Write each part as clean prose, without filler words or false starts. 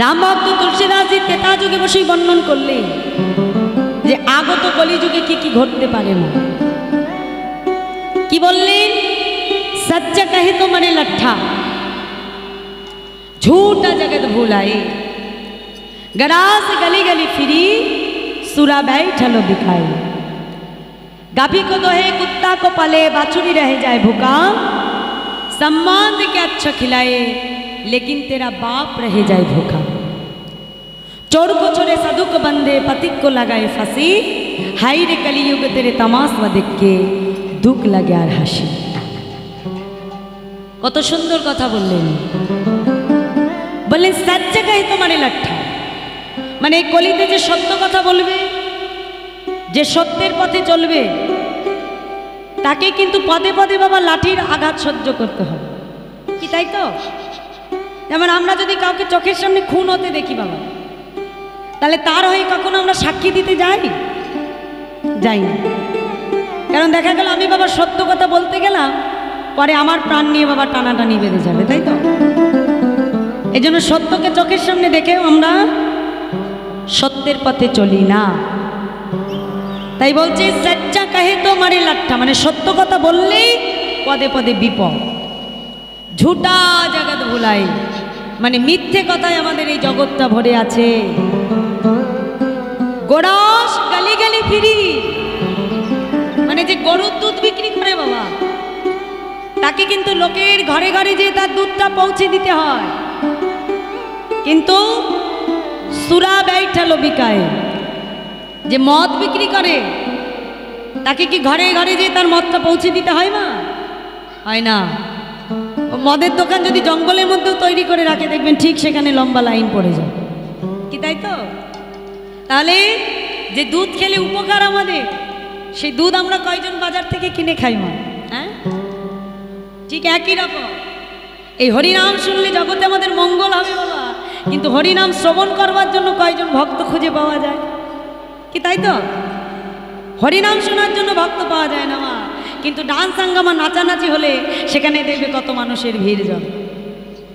রাম ভক্ত তুলসীদাসজি ত্রেতা যুগে বসেই বর্ণন করলেন যে আগত কলিযুগে কি কি ঘটতে পারে না। কি বললেন? सच्चा कहे तो मरे लट्ठा, झूठा जगत भूलाए, गरास गली गली फिरी, सुरा बैठलो दिखाए। गाभी को दोहे कुत्ता को पले, बाछुरी रह जाए भूखा, सम्मान के अच्छा खिलाए लेकिन तेरा बाप रह जाए भूखा। चोर को छोड़े साधु को बंदे, पथिक को लगाए फांसी, हाय रे कलियुग तेरे तमाशा देख के दुख लगे আর হাসি। কত সুন্দর কথা বললেন। বললেন সচ্চা কাহে তোমারে লাঠা, মানে এই কলিতে যে সত্য কথা বলবে, যে সত্যের পথে চলবে, তাকে কিন্তু পদে পদে বাবা লাঠির আঘাত সহ্য করতে হবে। কি তাই তো? যেমন আমরা যদি কাউকে চোখের সামনে খুন হতে দেখি বাবা, তাহলে তার হয়ে কখনো আমরা সাক্ষী দিতে যাই না। কারণ দেখা গেল আমি বাবা সত্য কথা বলতে গেলাম, পরে আমার প্রাণ নিয়ে বাবা টানাটানি বেঁধে যাবে, তাই তো? এই জন্য সত্যকে চোখের সামনে দেখেও আমরা সত্যের পথে চলি না। তাই বলছে সচ্চা কাহে তো মারে লাঠা, মানে সত্য কথা বললেই পদে পদে বিপদ। ঝুটা জগৎ ভুলাই, মানে মিথ্যে কথায় আমাদের এই জগৎটা ভরে আছে। গোড়াস গালি গালি ফিরি, মানে যে গরুর দুধ বিক্রি করে বাবা, তাকে কিন্তু লোকের ঘরে ঘরে যে তার দুধটা পৌঁছে দিতে হয়, কিন্তু সুরা बैठलो বিকায়, যে মদ বিক্রি করে তাকে কি ঘরে ঘরে যে তার মদটা পৌঁছে দিতে হয় না? হয় না। মদের দোকান যদি জঙ্গলের মধ্যেও তৈরি করে রাখে, দেখবেন ঠিক সেখানে লম্বা লাইন পড়ে যায়। কি তাই তো? তাহলে যে দুধ খেলে উপকার আমাদের, সেই দুধ আমরা কয়জন বাজার থেকে কিনে খাই মা? হ্যাঁ, ঠিক একই রকম এই হরিনাম শুনলে জগতে আমাদের মঙ্গল হবে বাবা, কিন্তু হরিনাম শ্রবণ করবার জন্য কয়জন ভক্ত খুঁজে পাওয়া যায়? কি তাই তো? হরিনাম শোনার জন্য ভক্ত পাওয়া যায় না মা, কিন্তু ডান্স হাঙ্গামা নাচানাচি হলে সেখানে দেখবে কত মানুষের ভিড় জমে।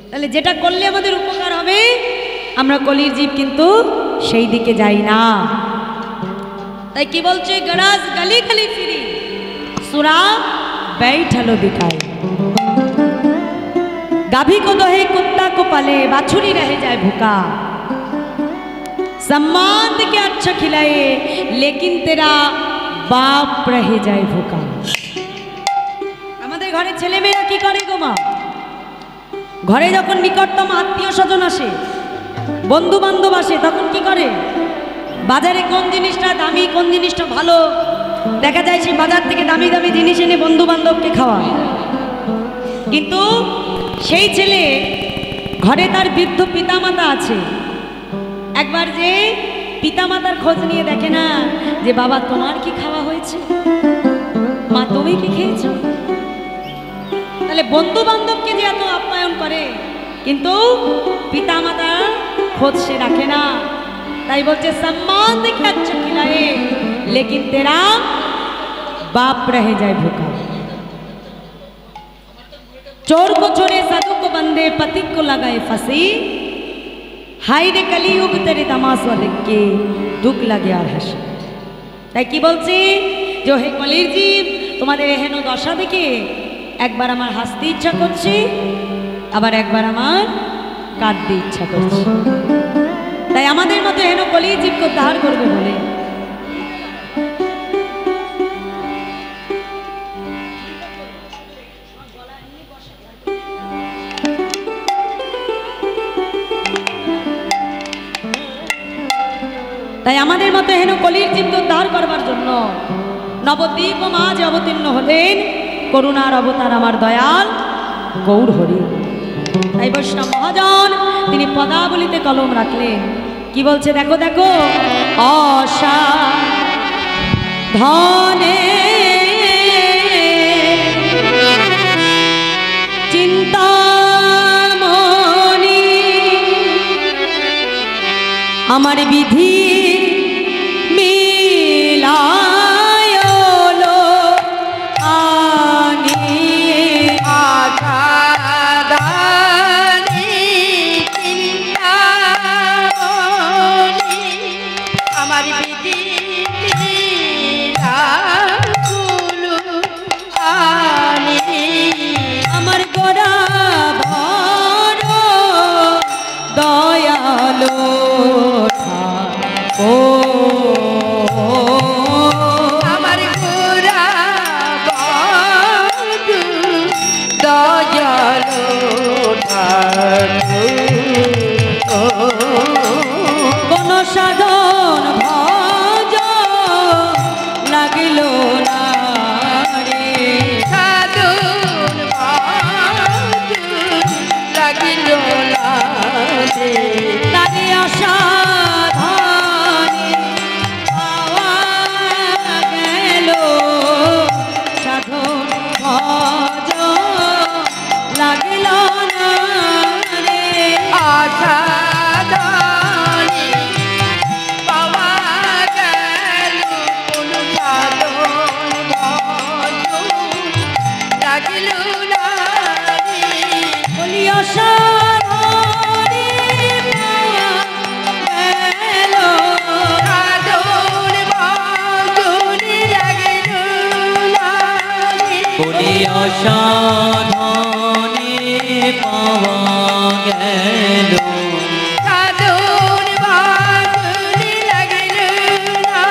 তাহলে যেটা করলে আমাদের উপকার হবে, আমরা কলির জীব কিন্তু সেই দিকে যাই না। তাই কি বলছে? গরাজ গলি গলি ফিরি, সুরা बैठलो दिखाए। गाभी को दोहे कुत्ता को पले, बाछुरी रह जाए भूखा, सम्मान के अच्छा खिलाए लेकिन तेरा बाप रह जाए भूखा। আমাদের ঘরে ছেলে মেয়েরা কি করে গো মা? ঘরে যখন নিকটতম আত্মীয় স্বজন আসে, বন্ধু বান্ধব আসে, তখন কি করে? বাজারে কোন জিনিসটা দামি, কোন জিনিসটা ভালো, দেখা যায় সেই বাজার থেকে দামি দামি জিনিস এনে বন্ধু বান্ধবকে খাওয়ায়। কিন্তু সেই ছেলে ঘরে তার বৃদ্ধ পিতামাতা আছে, একবার যে পিতামাতার খোঁজ নিয়ে দেখে না যে বাবা তোমার কি খাওয়া হয়েছে, মা তুমি কি খেয়েছো? তাহলে বন্ধু বান্ধবকে যে এত আপ্যায়ন করে, কিন্তু পিতামাতার খোঁজ সে রাখে না। তাই বলছে সম্মান দেখে अच्छा खिलाए लेकिन तेरा बाप रह जाए भूखा। चोर को छोड़े साधु को बंदे, पथिक को लगाए फांसी, हाय रे कलियुग तेरे तमाशा देख के दुख लगे আর হাসি। তাই কি বলছি? যে হে কলির জীব, তোমাদের এহেন দশা দেখে একবার আমার হাসতে ইচ্ছা করছে, আবার একবার আমার কাঁদতে ইচ্ছা করছে। তাই আমাদের মতো হেন কলির জীবকে উদ্ধার করবে বলে তাই আমাদের মতো হেন কলির জীবকে উদ্ধার করবার জন্য নবদ্বীপ মাঝে অবতীর্ণ হলেন করুণার অবতার আমার দয়াল গৌর হরি। তাই বৈষ্ণব মহাজন তিনি পদাবলিতে কলম রাখলেন। কি বলছে দেখো দেখো, অসাধনে চিন্তামণি আমার বিধি মিলায়লো আনি আধাদানি চিন্তা কোন সাধন ভজ লাগিল না রে, সাধন ভজ লাগিল না রে, তারে অসাধনে পাওয়া গেল, সাধন ভজ লাগিল না রে, আসাধনে পাওয়া গেল কোন সাধন ভজ লাগিল না রে, বলি অসাধনে পাওয়া গেল, সাধন ভজ লাগিল না রে, বলি অসাধনে পাওয়া গেল, সাধন ভজ লাগিল না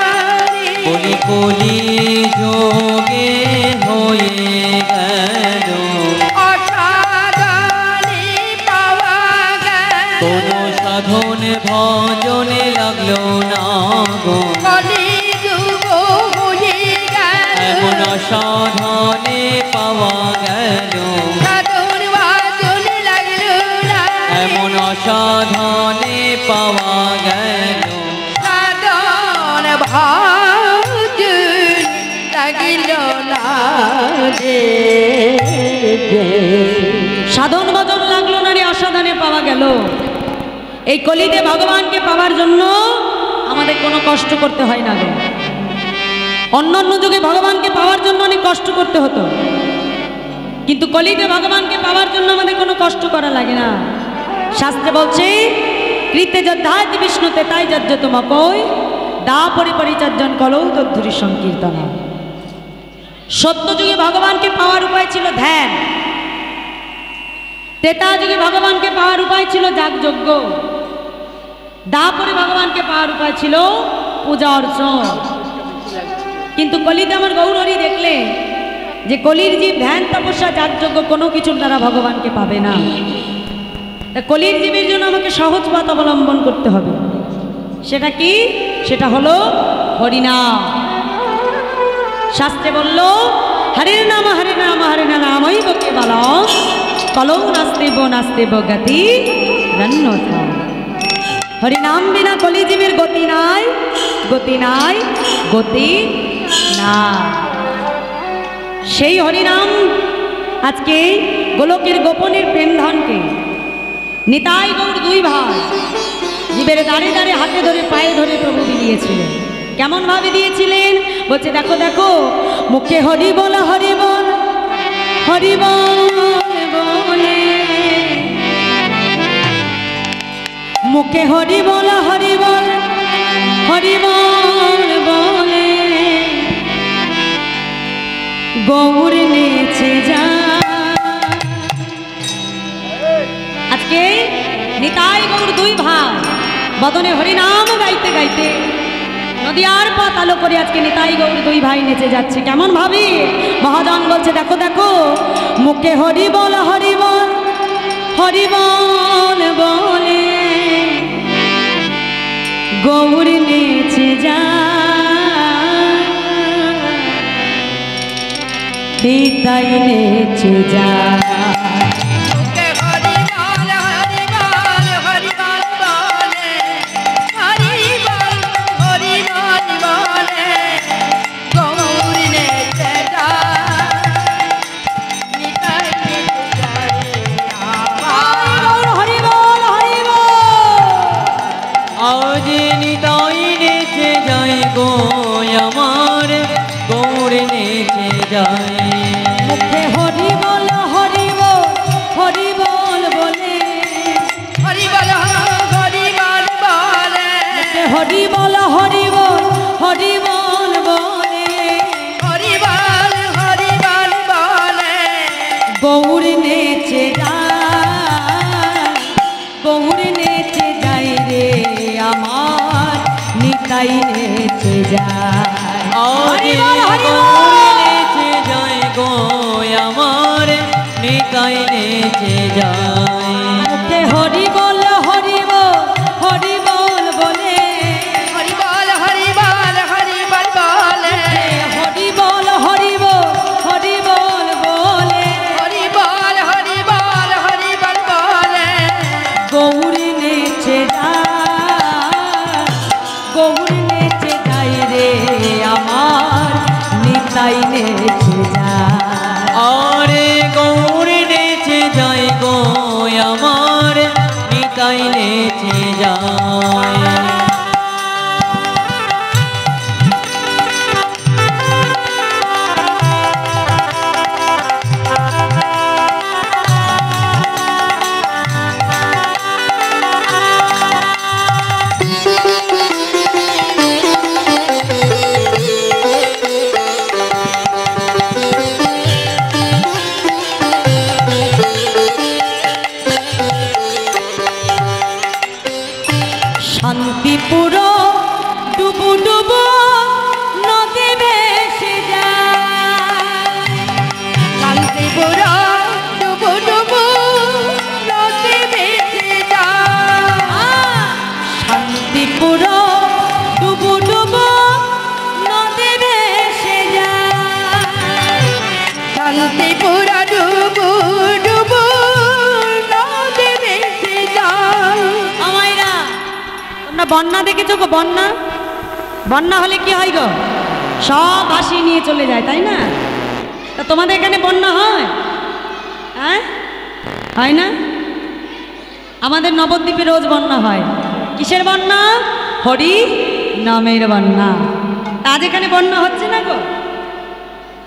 রে, বলি কলি যোগে হয়ে গেল, অসাধনে পাওয়া গেল কোন সাধন ভজনে লাগলো না গো, কলিযুগ হয়ে গেল, এমন সাধনে পাওয়া গেল, সাধন ভজন লাগিল না রে, এমন সাধনে পাওয়া গেল, সাধন ভজন লাগিল না রে, সাধন ভজন লাগলো না রে, অসাধনে পাওয়া গেল। এই কলিতে ভগবানকে পাওয়ার জন্য আমাদের কোনো কষ্ট করতে হয় না গো। অন্যান্য যুগে ভগবানকে পাওয়ার জন্য অনেক কষ্ট করতে হতো, কিন্তু কলিতে ভগবানকে পাওয়ার জন্য আমাদের কোনো কষ্ট করা লাগে না। শাস্ত্রে বলছে কৃতে যদ্ধাতি বিষ্ণুতে তাই যজ্ঞ মকই দা পরিপরিচর্যন কলৌ তদ্ধুরি সংকীর্তনা। সত্য যুগে ভগবানকে পাওয়ার উপায় ছিল ধ্যান, ত্রেতা যুগে ভগবানকে পাওয়ার উপায় ছিল যাগযজ্ঞ, দাপরে ভগবানকে পাওয়ার উপায় ছিল পূজা অর্চন। কিন্তু কলিতে আমার গৌরহরি দেখলে যে কলির জীব ধ্যান তপস্যা যাগযজ্ঞ কোনো কিছুর দ্বারা ভগবানকে পাবে না। তা কলির জীবের জন্য আমাকে সহজ পথ অবলম্বন করতে হবে। সেটা কি? সেটা হলো হরিনাম। শাস্ত্রে বলল হরের নাম হরে নাম হরে নামই বকে বলম কলৌ নাস্তেব গতি রন্যথা। হরিনাম বিনা কলিজীবের গতি নাই, গতি নাই, গতি না। সেই হরিনাম আজকে গোলকের গোপনের প্রেমধনকে নিতাই গৌর দুই ভাই জীবের দাঁড়ে দাঁড়ে হাতে ধরে পায়ে ধরে প্রভু দিয়েছিলেন। কেমন ভাবে দিয়েছিলেন? বলছে দেখো দেখো, মুখে হরি বল হরি বল হরি বল বলে, মুখে হরি বল হরি বল হরি বল বলে, গৌর নেচে যা। আজকে নিতাই গৌর দুই ভাই বদনে হরিনাম গাইতে গাইতে নদিয়ার পথ আলো করে আজকে নিতাই গৌর দুই ভাই নেচে যাচ্ছে। কেমন ভাবে? মহাজন বলছে দেখো দেখো, মুখে হরি বল হরি বল হরি বল বলে, গৌর নেচে যা, নিতাই নেচে যা। আমার গৌর নেচে যায়, মুখে হরি বল হরি বল হরি বল বলে, হরি বল হরি বল বলে, মুখে হরি বল হরি বল হরি বল বলে, হরি বল বলে, গৌর নেচে যায়, গৌর নেচে যায় রে আমার নিতাই নেচে যায়। হরি বল হরি বল নেচে যায় গো আমার নিতাই নেচে যায়, মুখে হরি বল হরি বল গৌর নেচে যায় রে আমার নিতাই নেচে যায়। আরে গৌর নেচে যায় গো আমার নিতাই নেচে যায়। শান্তিপুর ডুবু ডুবু নদী ভেসে যায়। শান্তিপুর ডুবু ডুবু নদী ভেসে যায়। শান্তিপুর ডুবু ডুবু নদী ভেসে যায়। শান্তিপুর ডুবু ডুবু নদী ভেসে যায়। আমায়রা তোমরা বন্যা দেখেছো গো? বন্যা বন্যা হলে কি হয় গো? সব ভাসিয়ে নিয়ে চলে যায়, তাই না? তা তোমাদের এখানে বন্যা হয়? হ্যাঁ, হয় না? আমাদের নবদ্বীপে রোজ বন্যা হয়। কিসের বন্যা? হরি নামের বন্যা। তা আজ এখানে বন্যা হচ্ছে না গো?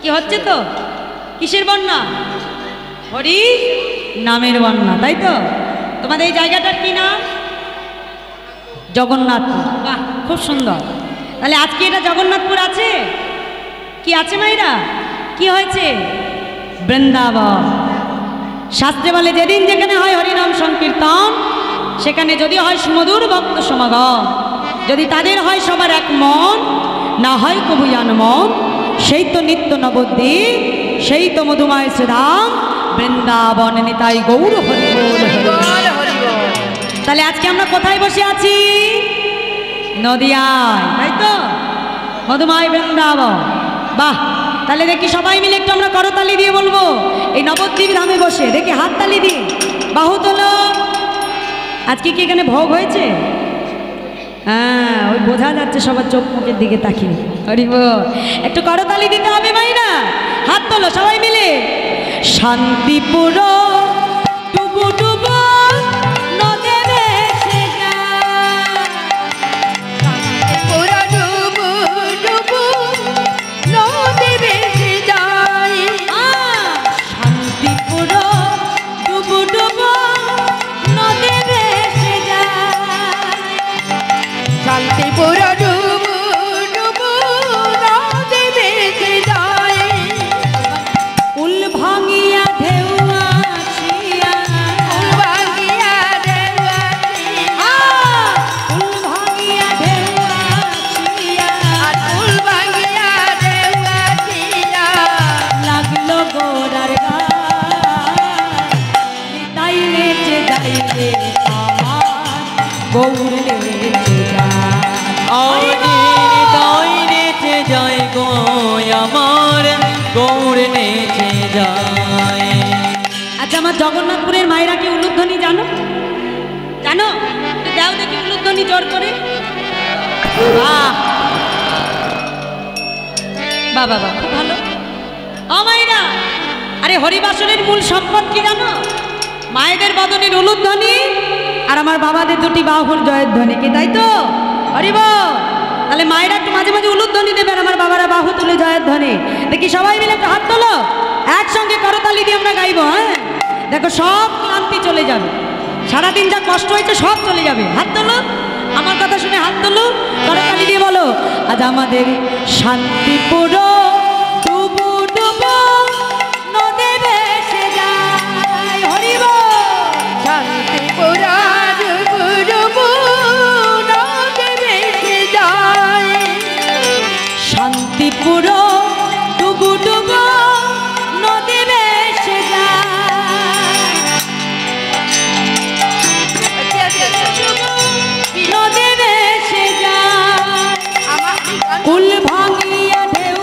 কি হচ্ছে তো? কিসের বন্যা? হরি নামের বন্যা, তাই তো? তোমাদের এই জায়গাটার কি নাম? জগন্নাথপুর। বাহ, খুব সুন্দর। তাহলে আজকে এটা জগন্নাথপুর আছে? কি আছে মাইরা? কি হয়েছে? বৃন্দাবন। শাস্ত্রে বলে যেদিন যেখানে হয় হরিনাম সংকীর্তন সেখানে যদি হয় সুমধুর ভক্ত সমাগম, যদি তাদের হয় সবার এক মন, না হয় কবুয়ান মন, সেই তো নিত্য নবদ্বীপ, সেই তো মধুময় শ্রীধাম বৃন্দাবন নিতাই গৌর হরি বল হরি বল। বল হরি বল। তাহলে আজকে আমরা কোথায় বসে আছি? নদিয়ায়, তাই তো? মধুময় বৃন্দাবন। বাহ, তাহলে দেখি সবাই মিলে একটু আমরা করতালি দিয়ে বলবো এই নবদ্বীপ ধামে বসে, দেখি হাততালি দিয়ে, বাহু তোলো। আজকে কি এখানে ভোগ হয়েছে? হ্যাঁ, ওই বোঝা যাচ্ছে সবার চোখ মুখের দিকে তাকিয়ে। হরি বল। একটু করতালি দিতে হবে মাইনা, হাত তোলো সবাই মিলে। শান্তিপুর ডুবু ডুবু নদে ভেসে যায়। শান্তিপুর ডুবু ডুবু নদী ভেসে যায়। শান্তিপুর ডুবু ডুবু নদে ভেসে যায়। শান্তিপুর ডুবু ডুবু নদী ভেসে যায়। কুল ভাঙিয়া ঢেউ আসিয়া, ফুল ভাঙিয়া ঢেউ আসিয়া। কুল ভাঙিয়া ঢেউ আসিয়া, আর ফুল ভাঙিয়া ঢেউ আসিয়া। লাগলো গোড়ার গাই নেচে যাইবে আমার গৌর নেচে যায়। আরে নিতাই নেচে যায় গো আমার গৌর নেচে যায়। আচ্ছা, আমার জগন্নাথপুরের মায়েরা কি উলুধ্বনি জানো? জানো? একটু দাও দেখি উলুধ্বনি জোর করে। বাহ বাহ বাহ বাহ, খুব ভালো। ও মায়েরা, আরে হরিবাসনের মূল সম্পদ কি জানো? মায়েদের বদনের উলুধ্বনি আর আমার বাবাদের দুটি বাহুর জয়ের ধ্বনি, কি তাই তো? হরি বল। তাহলে মায়েরা একটু মাঝে মাঝে উলুধ্বনি দেবেন, আমার বাবারা বাহু তুলে জয়ের ধ্বনি। দেখি সবাই মিলে একটু হাত তোলো, একসঙ্গে করতালি দিয়ে আমরা গাইবো। হ্যাঁ, দেখো সব ক্লান্তি চলে যাবে, সারাদিন যা কষ্ট হয়েছে সব চলে যাবে। হাত তোলো, আমার কথা শুনে হাত তোলো, করতালি দিয়ে বলো আজ আমাদের শান্তিপুর ডুবু ডুবু নদে ভেসে যায়। হরি বল। শান্তিপুর ডুবু ডুবু নদী ভেসে যায়। শান্তিপুর ডুবু ডুবু নদী ভেসে যায়। নদী ভেসে যায়। কুল ভাঙিয়া ঢেউ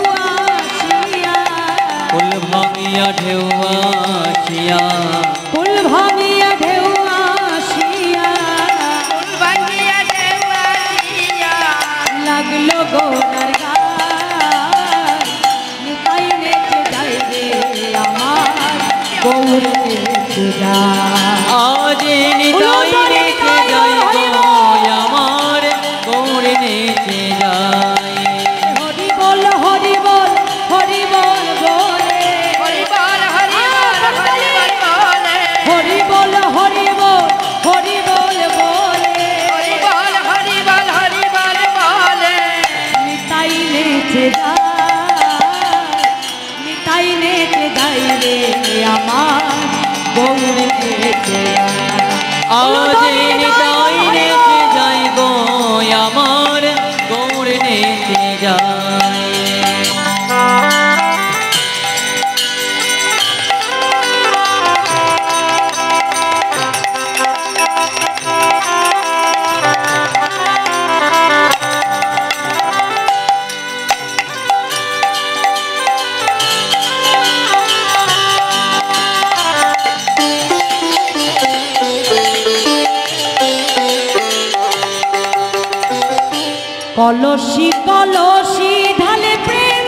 কলসি কলসি ঢালে প্রেম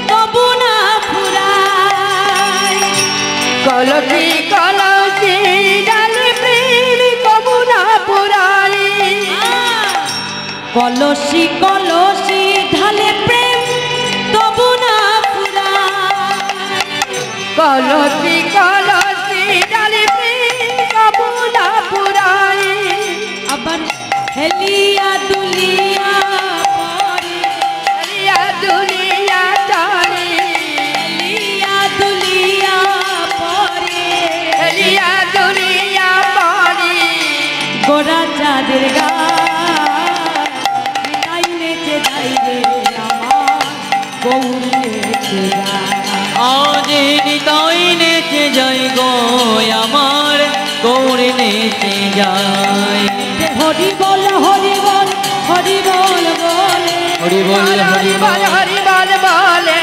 তবু না ফুরায়। কলসি কলসি ঢালে প্রেম তবু না ফুরায়। কলসি কলসি ঢালে প্রেম তবু না ফুরায়। কলসি কলসি ঢালে প্রেম তবু না ফুরায়। আবার হেলিয়া দুলিয়া পরে, হেলিয়া দুলিয়া চলে। হেলিয়া দুলিয়া পরে, হেলিয়া দুলিয়া পরে। গোরা চাঁদের গা নিতাই নেচে যাই রে আমার গৌর নেচে যায়। আজ নিতাই নেচে যাই গো আমার গৌর নেচে যায়। হরি বল হরি বল হরি বল বলে, হরি বল হরি বল হরি বল বলে।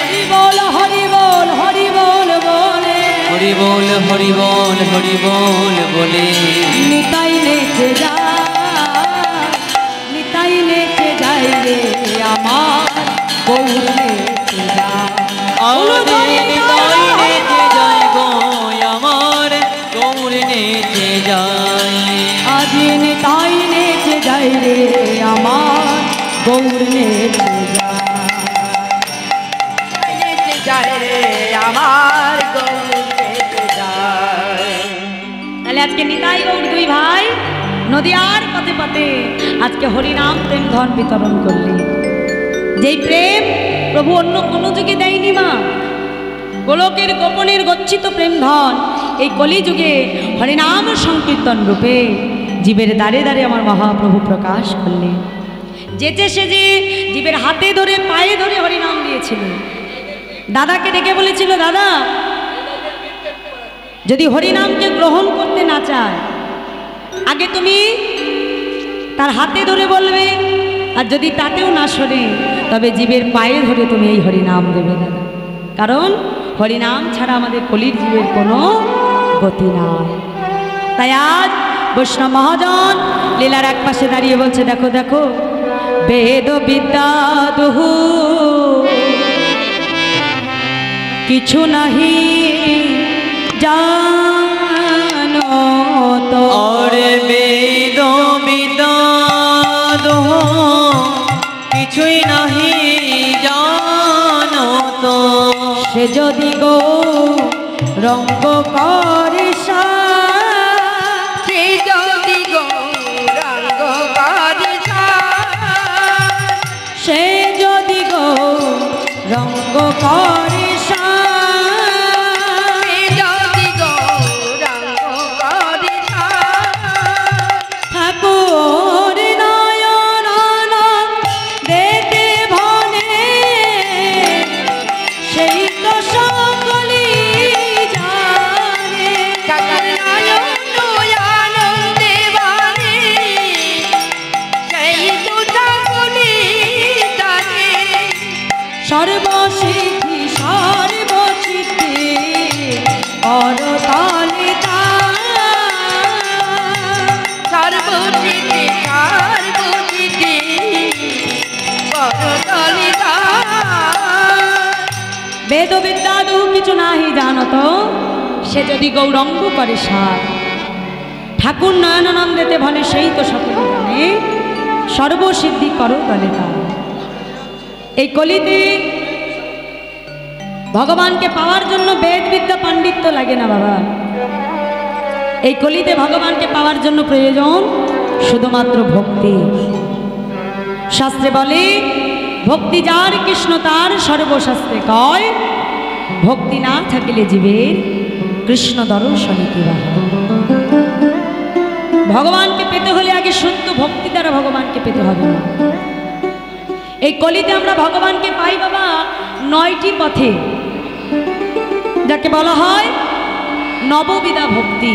হরি বল হরি বল হরি বল বলে, হরি বল হরি বল হরি বল বলে। নিতাই নেচে যায়, নিতাই নেচে যায় রে আমার গৌর নেচে যায়। আজ নিতাই নেচে যাই গো আমার গৌর নেচে যায়। আজ নিতাই নেচে যায় রে আমার গৌর নেচে যায়। নেচে যায় রে আমার গৌর নেচে যায়। তাহলে আজকে নিতাই গৌর দুই ভাই নদিয়ার পথে পথে আজকে হরিনাম প্রেম ধন বিতরণ করলে। যেই প্রেম প্রভু অন্য কোনো যুগে দেয়নি মা, গোলকের গোপনের গচ্ছিত প্রেম ধন এই কলিযুগে হরিনাম সংকীর্তন রূপে জীবের দ্বারে দ্বারে আমার মহাপ্রভু প্রকাশ করলেন। যেচে সেজে জীবের হাতে ধরে পায়ে ধরে হরিনাম দিয়েছিল। দাদাকে ডেকে বলেছিল, দাদা যদি হরিনামকে গ্রহণ করতে না চায় আগে তুমি তার হাতে ধরে বলবে, আর যদি তাতেও না শোনে তবে জীবের পায়ে ধরে তুমি এই হরিনাম দেবে দাদা। কারণ হরিনাম ছাড়া আমাদের কলির জীবের কোনো গতি নাই। তাই আজ বৈষ্ণব মহাজন লীলার এক পাশে দাঁড়িয়ে বলছে, দেখো দেখো বেদ বিদ্যা দুহু কিছু নাহি জানো তো। আরে বেদ বিদ্যা দোহ কিছুই নাহি জানো তো। সে যদি গো রঙ্গ করে সা, সে যদি গৌরাঙ্গ করে সে যদি গো রঙ্গ করে সা, সে যদি গৌরাঙ্গ করে ঠাকুর নয়ন দেখে ভনে সেই তো সকলি জানে। কাকার নয়ন আনন্দে বাণী সেই তো সকলি জানে। সর্বসিদ্ধি সর্বসিদ্ধি করতালে সর্বসিদ্ধি সর্বসিদ্ধি করতালে বেদ বিদ্যাদু কিছু নাহি জানত, সে যদি গৌরঙ্গ করে সার। ঠাকুর নয়নানন্দেতে ভনে সেই তো সকলে জানে, সর্বসিদ্ধি করো তলে তার। এই কলিতে ভগবানকে পাওয়ার জন্য বেদ বিদ্যা পাণ্ডিত্য লাগে না বাবা। এই কলিতে ভগবানকে পাওয়ার জন্য প্রয়োজন শুধুমাত্র ভক্তি। শাস্ত্রে বলে ভক্তি যার কৃষ্ণ তার, সর্বশাস্ত্রে কয় ভক্তি না থাকিলে জীবের কৃষ্ণ দর্শনে কি বাহা। ভগবানকে পেতে হলে আগে শুদ্ধ ভক্তি দ্বারা ভগবানকে পেতে হবে না। এই কলিতে আমরা ভগবানকে পাই বাবা 9টি পথে, যাকে বলা হয় নববিধা ভক্তি।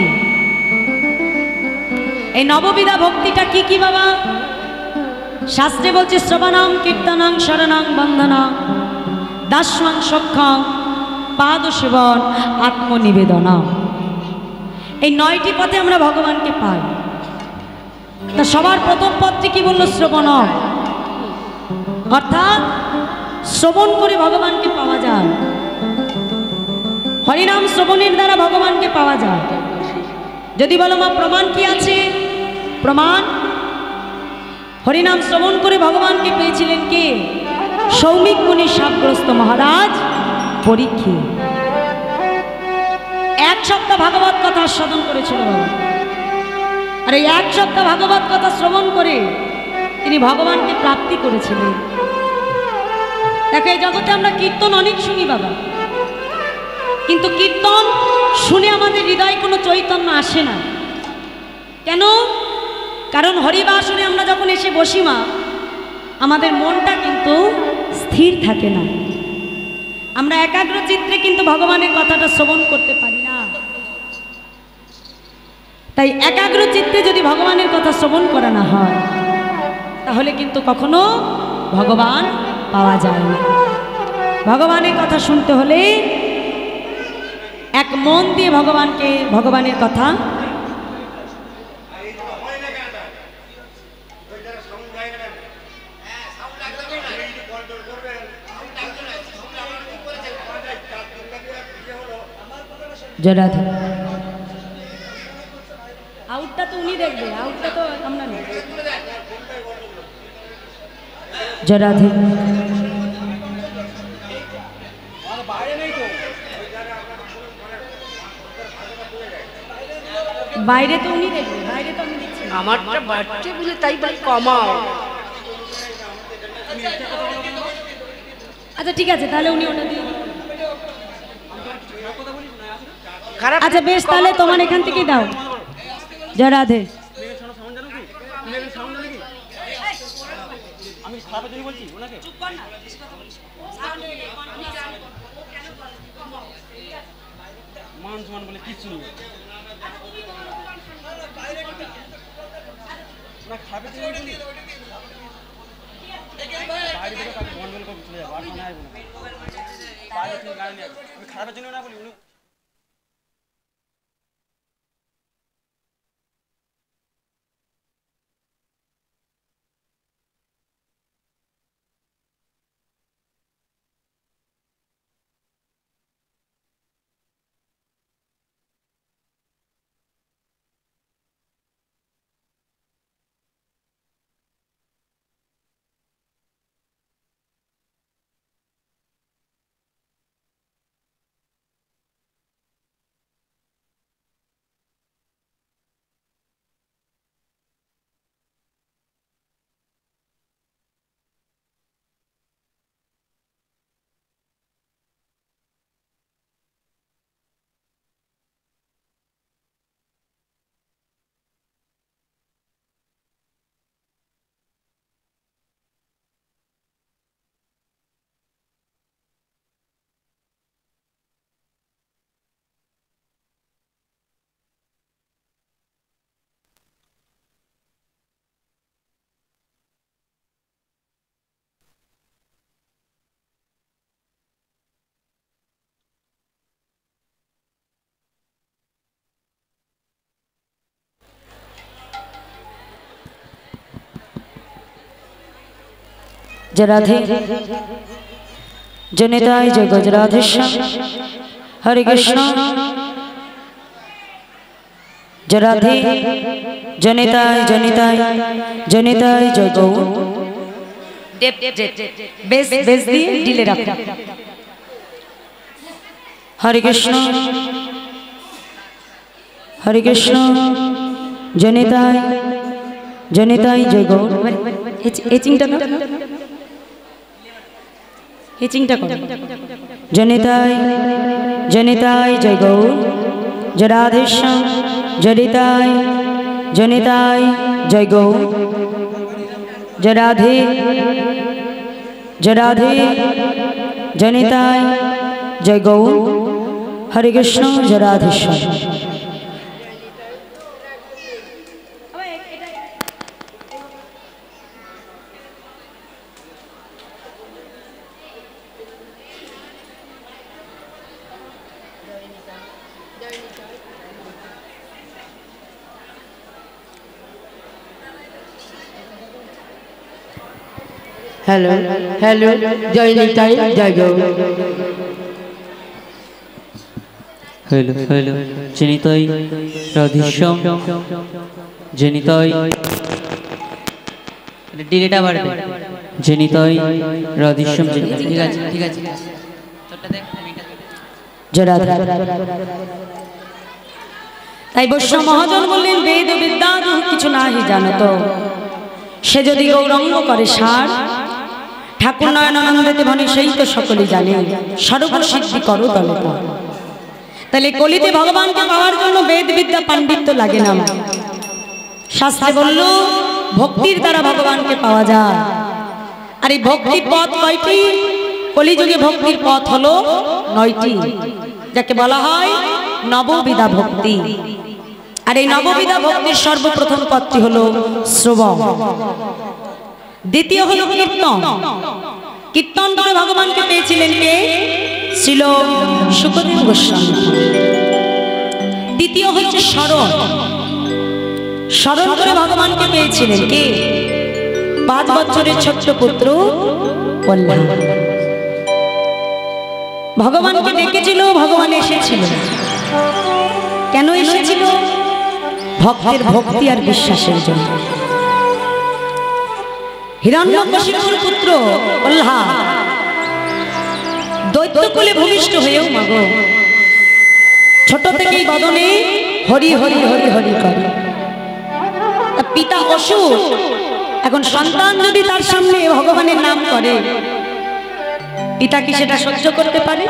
এই নববিধা ভক্তিটা কি কি বাবা? শাস্ত্রে বলছে শ্রবণাং কীর্তনাং শরণাং বন্দনাং দাস্যাং সখ্যাং পাদ সেবন আত্মনিবেদনা। এই 9টি পথে আমরা ভগবানকে পাই। তা সবার প্রথম পথটি কি বললো? শ্রবণম। অর্থাৎ শ্রবণ করে ভগবানকে পাওয়া যায়। হরিনাম শ্রবণের দ্বারা ভগবানকে পাওয়া যায়। যদি বলো মা প্রমাণ কি আছে? প্রমাণ, হরিনাম শ্রবণ করে ভগবানকে পেয়েছিলেন কে? সৌমিক মুনি শাপগ্রস্ত মহারাজ পরীক্ষিত। এক সপ্তাহ ভাগবত কথা শ্রবণ করেছিল বাবা। আর এই এক সপ্তাহ ভাগবত কথা শ্রবণ করে তিনি ভগবানকে প্রাপ্তি করেছিলেন। দেখো, এই জগতে আমরা কীর্তন অনেক শুনি বাবা, কিন্তু কীর্তন শুনে আমাদের হৃদয়ে কোনো চৈতন্য আসে না। কেন? কারণ হরিবাসনে আমরা যখন এসে বসি মা, আমাদের মনটা কিন্তু স্থির থাকে না। আমরা একাগ্র চিত্রে কিন্তু ভগবানের কথাটা শ্রবণ করতে পারি না। তাই একাগ্র চিত্তে যদি ভগবানের কথা শ্রবণ করা না হয়, তাহলে কিন্তু কখনো ভগবান পাওয়া যায় না। ভগবানের কথা শুনতে হলে এক মন দিয়ে ভগবানের কথা জরাধে। আউটটা তো উনি দেখবে, আউটটা তো আমরা না। জরাধে। বাইরে তো উনি দেখবে, বাইরে তো আমি দেখছি। আমারটা বাড়ছে বুঝে তাই বলে কমাও। আচ্ছা ঠিক আছে, তাহলে উনি ওটা দিয়ে। খারাপ। আচ্ছা বেশ, তাহলে তোমার এখান থেকেই দাও। জয় রাধে। মান সমান বলে কিছু নেই না, খাবে তুমি বলি বাইরে থেকে তাকে মন বলে করে চলে যাবো, আর মনে আসবো না। বাইরে থেকে গাড়ি নিয়ে আসবো, আমি খারাপের জন্য না বলি উনি। जय राधे। जनिताय जय गजराधेश्याम। हरे कृष्ण। जय राधे। जनिताय जनिताय जनिताय जय गौ। बेस बेस दिए डिले रखो। हरे कृष्ण। हरे कृष्ण। जनिताय जनिताय जय गौ। जनिताय जनिताय जय गौर। जय राधेश्याम। जनिताय जनिताय जय गौर। जय राधे। जय राधे। जनिताय जय गौर। हरे कृष्ण। जय राधेश्याम। হ্যালো হ্যালো, জয় নিতাই, জয় গো। হ্যালো হ্যালো, জেনিতাই রাধেশ্যাম, জেনিতাই ডিলেটা বাড়বে, জেনিতাই রাধেশ্যাম, ঠিক আছে ঠিক আছে। তাই বৈশ্য মহাজন বললেন, বেদ বিদ্যা কিছু নাহি জানত, সে যদি গৌরঙ্গ করে সার, ঠাকুর নয়নানন্দতে মানে সেই তো সকলে জানে, সর্বসিদ্ধি করো তলে। তাহলে কলিতে ভগবানকে পাওয়ার জন্য বেদ বিদ্যা পাণ্ডিত্য লাগে না। শাস্ত্রে বলল ভক্তির দ্বারা ভগবানকে পাওয়া যায়। আর এই ভক্তির পথ কয়টি? কলিযুগে ভক্তির পথ হলো 9টি, যাকে বলা হয় নববিধা ভক্তি। আর এই নববিধা ভক্তির সর্বপ্রথম পথটি হলো শ্রবণ, দ্বিতীয় হলো কীর্তন। কীর্তন করে ভগবানকে পেয়েছিলেন কে? ছিল শুকদেব গোস্বামী। তৃতীয় হচ্ছে স্মরণ, স্মরণ করে ভগবানকে পেয়েছিলেন কে? 5 বছরের ছোট্ট পুত্র প্রহ্লাদ। ভগবানকে ডেকেছিল, ভগবান এসেছিল। কেন এসেছিল? ভক্তের ভক্তি আর বিশ্বাসের জন্য। হিরণ্যকশিপুর পুত্র প্রহ্লাদ দৈত্যকুলে ভূমিষ্ঠ হয়েও মাগো ছোট থেকেই বদনে হরি হরি হরি হরি করে। পিতা অসুর, এখন সন্তান যদি তার সামনে ভগবানের নাম করে, পিতা কি সেটা সহ্য করতে পারে?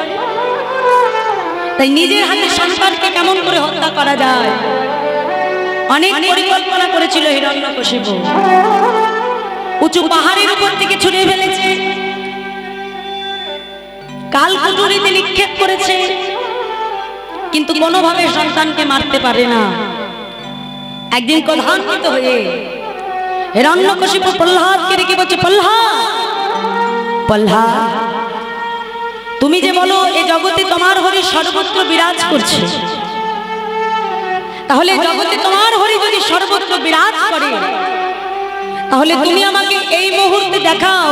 তাই নিজের হাতে সন্তানকে কেমন করে হত্যা করা যায় অনেক পরিকল্পনা করেছিল হিরণ্যকশিপু। উঁচু পাহাড়ের উপর থেকে ছুঁড়ে ফেলেছে, কালকুটুরিতে নিক্ষেপ করেছে, কিন্তু কোনোভাবে সন্তানকে মারতে পারে না। একদিন ক্রোধান্বিত হয়ে হিরণ্যকশিপু প্রহ্লাদকে ডেকে বলছে, প্রহ্লাদ প্রহ্লাদ, তুমি যে বলো এই জগতে তোমার হরি সর্বত্র বিরাজ করছে, তাহলে জগতে তোমার হরি যদি সর্বত্র বিরাজ করে, তাহলে তুমি আমাকে এই মুহূর্তে দেখাও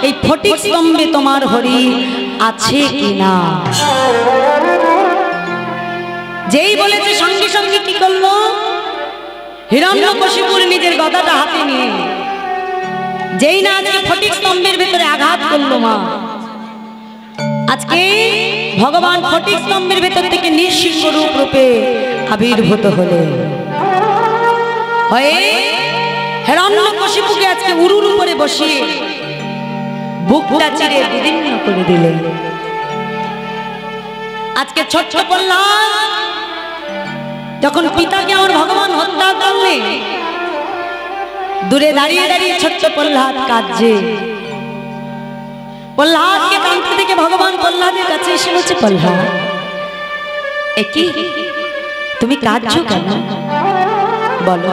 এই ফটিক স্তম্ভে তোমার হরি আছে কিনা। যেই বলেছে সঙ্গে সঙ্গে কি করলো? হিরণ্যকশিপুর নিজের গদাটা হাতে নিয়ে যেই না আজকে ফটিক স্তম্ভের ভেতরে আঘাত করলো মা, আজকে ভগবান ফটিক স্তম্ভের ভেতর থেকে নৃসিংহ রূপ রূপে আবির্ভূত হলেন। হয়ে হিরণ্যকশিপুকে আজকে উরুর উপরে বসিয়ে বুকটা চিরে বিদীর্ণ করে দিলেন। আজকে ছোট্ট প্রহ্লাদ যখন পিতাকে আমার ভগবান হত্যা করলেন, দূরে দাঁড়িয়ে দাঁড়িয়ে ছোট্ট প্রহ্লাদ কাঁদছে। প্রহ্লাদকে কাঁদতে থেকে ভগবান প্রহ্লাদের কাছে এসে বলছে, প্রহ্লাদ কি তুমি কাঁদছো কেন? বলো,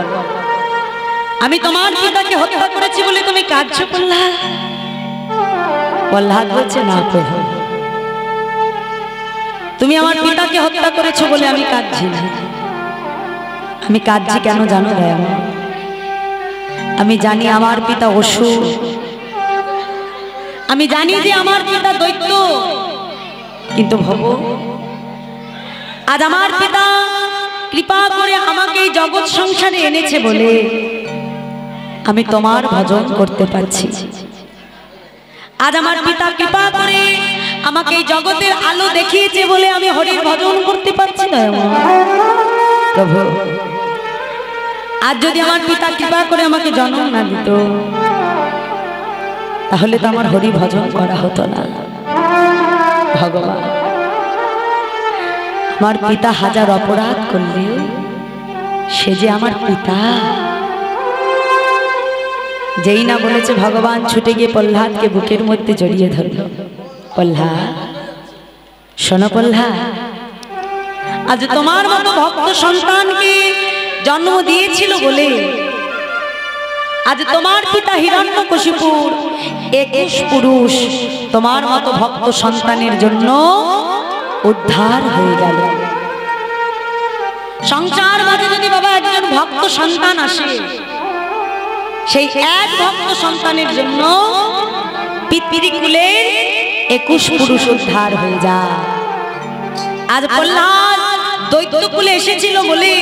আমি তোমার পিতাকে হত্যা করেছি বলে তুমি কাঁদছো প্রহ্লাদ? প্রহ্লাদ বলছে, না প্রভু, তুমি আমার পিতাকে হত্যা করেছো বলে আমি কাঁদছি না। আমি কাঁদছি কেন জানো দয়া? আমি জানি আমার পিতা অসুর, আমি জানি যে আমার পিতা দৈত্য, কিন্তু ভগো আজ আমার পিতা কৃপা করে আমাকে এই জগৎ সংসারে এনেছে বলে আমি তোমার ভজন করতে পারছি। আজ আমার পিতা কৃপা করে আমাকে এই জগতের আলো দেখিয়েছে বলে আমি হরির ভজন করতে পারছি না প্রভু। আজ যদি আমার পিতা কৃপা করে আমাকে জন্ম না দিত, তাহলে তো আমার হরি ভজন করা হতো না। ভগবান, আমার পিতা হাজার অপরাধ করলে সে যে আমার পিতা। যেই না বলেছে, ভগবান ছুটে গিয়ে প্রহ্লাদকে বুকের মধ্যে জড়িয়ে ধরল। প্রহ্লাদ শোনো, প্রহ্লাদ আজ তোমার মতো ভক্ত সন্তানকে জন্ম দিয়েছিল বলে আজ তোমার পিতা হিরণ্যকশিপুর 21 পুরুষ তোমার মতো ভক্ত সন্তানের জন্য উদ্ধার হয়ে গেল। সংসার মাঝে যদি বাবা একজন ভক্ত সন্তান আসে, সেই এক ভক্ত সন্তানের জন্য পিতৃকুলের 21 পুরুষ উদ্ধার হয়ে যায়। আজ প্রহ্লাদ দৈত্যকুলে এসেছিল বলে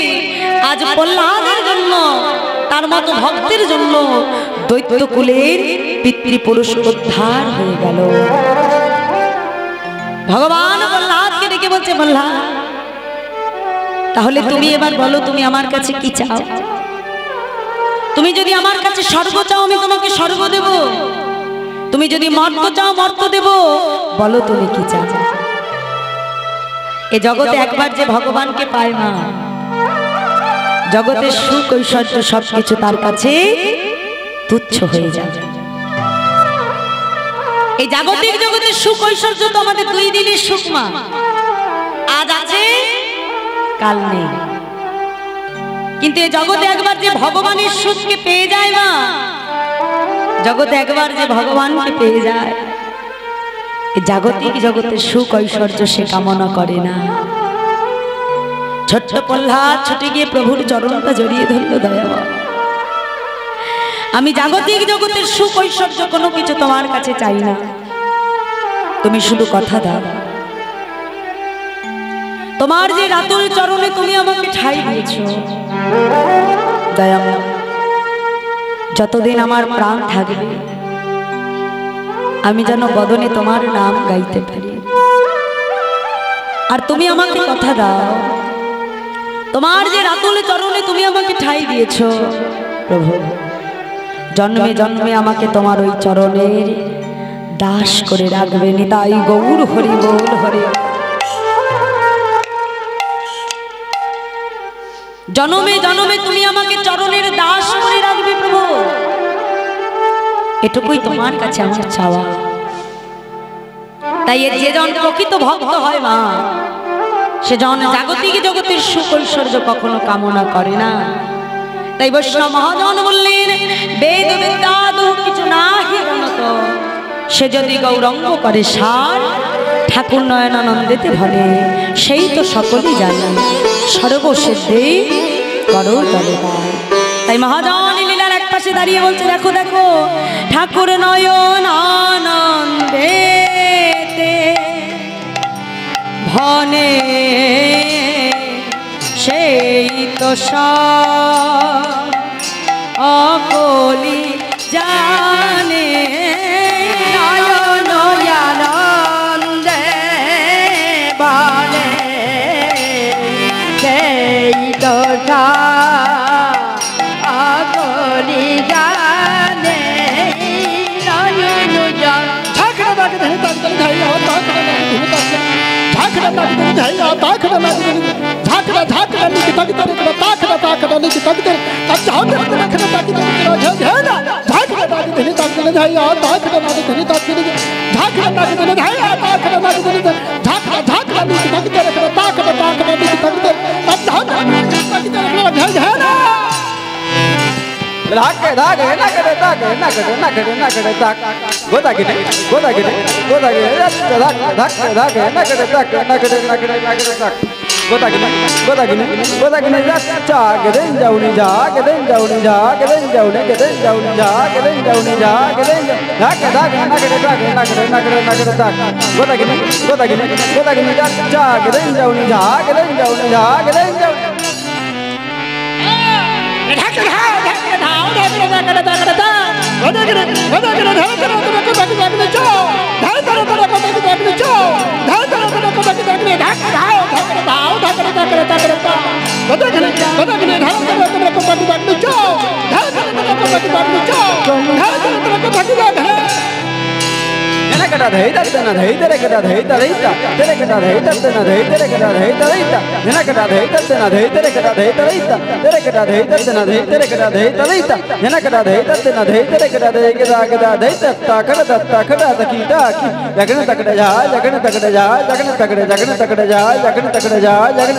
আজ প্রহ্লাদের জন্য, তার মতো ভক্তের জন্য দৈত্যকুলের পিতৃপুরুষ উদ্ধার হয়ে গেল। ভগবান প্রহ্লাদকে ডেকে বলছে, প্রহ্লাদ তাহলে তুমি এবার বলো তুমি আমার কাছে কি চাও? তুমি যদি আমার কাছে স্বর্গ চাও আমি তোমাকে স্বর্গ দেব, তুমি যদি মর্ত চাও মর্ত দেব, বলো তুমি কি চাও? এ জগতে একবার যে ভগবানকে পায় না, জগতের সুখ ঐশ্বর্য সবকিছু তার কাছে তুচ্ছ হয়ে যায়। এই জাগতিক জগতের সুখ ঐশ্বর্য তো আমাদের 2 দিনের সুখ মা, আজ আছে কাল নেই। কিন্তু এই জগতে একবার যে ভগবানের সুখকে পেয়ে যায় না, জগতে একবার যে ভগবানকে পেয়ে যায়, এই জাগতিক জগতের সুখ ঐশ্বর্য সে কামনা করে না। ছোট্ট প্রহ্লাদ ছুটে গিয়ে প্রভুর চরণটা জড়িয়ে ধরল, দয়াময় আমি জাগতিক জগতের সুখ ঐশ্বর্য কোনো কিছু তোমার কাছে চাই না, তুমি শুধু কথা দাও। তোমার যে রাতুল চরণে তুমি আমাকে ঠাঁই দিয়েছ, দয়াময় যতদিন আমার প্রাণ থাকবে আমি যেন বদনে তোমার নাম গাইতে পারি। আর তুমি আমাকে কথা দাও, তোমার যে রাতুল চরণে তুমি আমাকে ঠাঁই দিয়েছ প্রভু, জন্মে জন্মে আমাকে তোমার ওই চরণের দাস করে রাখবে। নিতাই গৌর হরি বল হরি। জনমে জনমে তুমি আমাকে চরণের দাস করে রাখবে প্রভু, এটুকুই তোমার কাছে আমার চাওয়া। তাই যে জন প্রকৃত ভক্ত হয় মা, সে জন জাগতিক জগতের সুখ ঐশ্বর্য কখনো কামনা করে না। তাই বৈষ্ণব মহাজন বললেন, বেদ বিদ্যাদু কিছু নাহি গণত, সে যদি গৌরঙ্গ করে সার, ঠাকুর নয়নানন্দেতে ভরে, সেই তো সকলেই জানে সর্বসিদ্ধি করো তলে পায়। তাই মহাজন লীলার এক পাশে দাঁড়িয়ে বলছে, দেখো দেখো ঠাকুর নয়নানন্দেতে ভনে, সেই তো সকলি জানে। নয়নানন্দে বনে, সেই তো সকলি জানে। নয়ন ঝাঁকড়া ডাকে ধরে তাকড়া ধাইয়া তাকড়া ডাকে ধরে তাকড়া ঝাঁকড়া ডাকে ধরে ধাইয়া তাকড়া ডাকে ধরে ঝাঁকড়া ঝাঁকড়া লিখে তাকে ধরে তাকড়া তাকড়া লিখে তাকে ধরে তাক ঝাঁকড়া রাখনা তাকে ধরে ঝাঁকড়া ঝাঁকড়া ডাকে ধরে তাকড়া ধাইয়া তাকড়া ডাকে ধরে তাকড়া ঝাঁকড়া ডাকে ধরে ধাইয়া তাকড়া ডাকে ধরে ঝাঁকড়া ঝাঁকড়া লিখে তাকে ধরে তাকড়া তাকড়া লিখে তাকে ধরে তাক ঝাঁকড়া তাকে ধরে ঝাঁকড়া धाके धाके नकड़े धाके नकड़े नकड़े नकड़े धाक गोदागिने गोदागिने गोदागिने धाक धाके धाके नकड़े धाके नकड़े नकड़े नकड़े धाक गोदागिने गोदागिने गोदागिने जा गदेन जाऊनी जा गदेन जाऊनी जा गदेन जाऊनी गदेन जाऊनी जा गदेन जाऊनी जा गदेन धाके धाके नकड़े धाके नकड़े नकड़े नकड़े धाक गोदागिने गोदागिने गोदागिने जा गदेन जाऊनी जा गदेन जाऊनी जा गदेन जाऊनी कटा धई दत्तना धई तेरे कटा धई तरेता तेरे कटा धई दत्तना धई तेरे कटा धई तरेता जना कटा धई दत्तना धई तेरे कटा धई तरेता तेरे कटा धई दत्तना धई तेरे कटा धई तरेता जना कटा धई दत्तना धई तेरे कटा धई गदा गदा धई तत्ता खड़ा तकीटा की जगन तकड़े जा जगन तकड़े जा जगन तकड़े जा जगन तकड़े जा जगन तकड़े जा जगन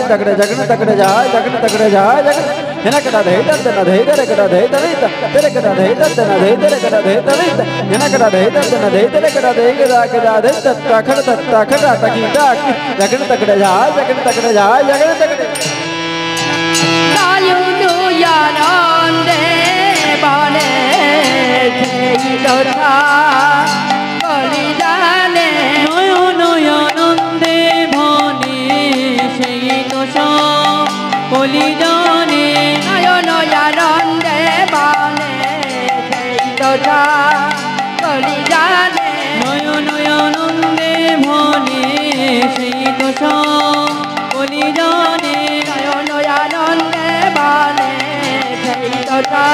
तकड़े जा जगन तकड़े जा जगन जना कटा धई दत्तना धई तेरे कटा धई तरेता तेरे कटा धई दत्तना धई तेरे कटा धई तरेता जना कटा धई दत्तना धई तेरे कटा धई गदा गदा धई तत्ता खड़ा तकीटा की जगन तकड़े जा जगन तकड़े जा जगन तकड़े নয়নানন্দে বনে, সেই তো দশা কলি জানে নয় নয়নন্দে মনে সেই দশা কলি জানে নয়নন্দে বলে সেই দশা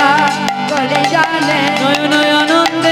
কলি জানে নয় নয়নন্দে